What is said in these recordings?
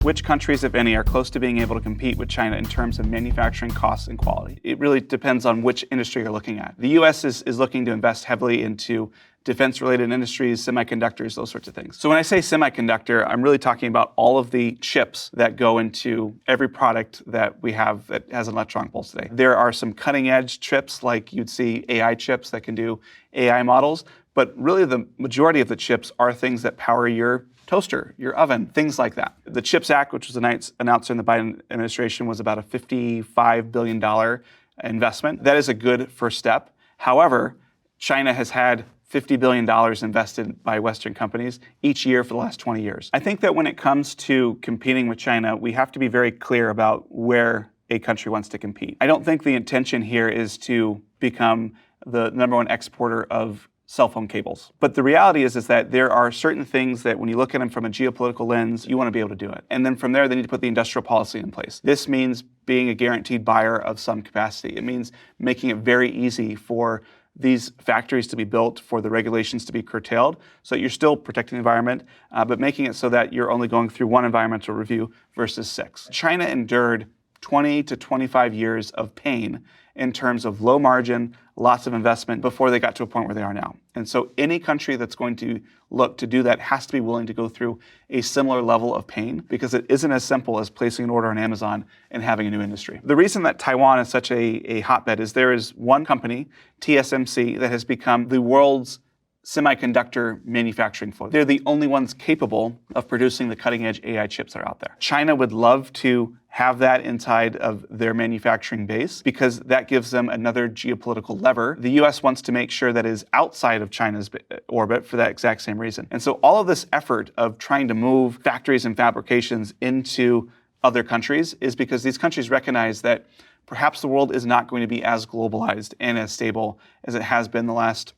Which countries, if any, are close to being able to compete with China in terms of manufacturing costs and quality? It really depends on which industry you're looking at. The US is looking to invest heavily into defense-related industries, semiconductors, those sorts of things. So when I say semiconductor, I'm really talking about all of the chips that go into every product that we have that has an electron pulse today. There are some cutting-edge chips, like you'd see AI chips that can do AI models, but really the majority of the chips are things that power your toaster, your oven, things like that. The CHIPS Act, which was announced in the Biden administration, was about a $55 billion investment. That is a good first step. However, China has had $50 billion invested by Western companies each year for the last 20 years. I think that when it comes to competing with China, we have to be very clear about where a country wants to compete. I don't think the intention here is to become the #1 exporter of cell phone cables. But the reality is that there are certain things that when you look at them from a geopolitical lens, you want to be able to do it. And then from there, they need to put the industrial policy in place. This means being a guaranteed buyer of some capacity. It means making it very easy for these factories to be built, for the regulations to be curtailed, so that you're still protecting the environment, but making it so that you're only going through one environmental review versus 6. China endured 20 to 25 years of pain in terms of low margin, lots of investment before they got to a point where they are now. And so any country that's going to look to do that has to be willing to go through a similar level of pain, because it isn't as simple as placing an order on Amazon and having a new industry. The reason that Taiwan is such a hotbed is there is one company, TSMC, that has become the world's semiconductor manufacturing floor. They're the only ones capable of producing the cutting-edge AI chips that are out there. China would love to have that inside of their manufacturing base because that gives them another geopolitical lever. The US wants to make sure that it is outside of China's orbit for that exact same reason. And so all of this effort of trying to move factories and fabrications into other countries is because these countries recognize that perhaps the world is not going to be as globalized and as stable as it has been the last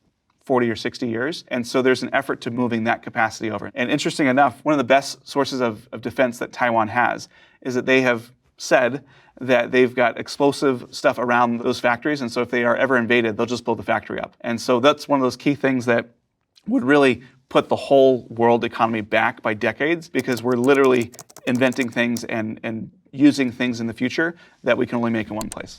40 or 60 years. And so there's an effort to moving that capacity over. And interesting enough, one of the best sources of defense that Taiwan has is that they have said that they've got explosive stuff around those factories. And so if they are ever invaded, they'll just blow the factory up. And so that's one of those key things that would really put the whole world economy back by decades, because we're literally inventing things and using things in the future that we can only make in one place.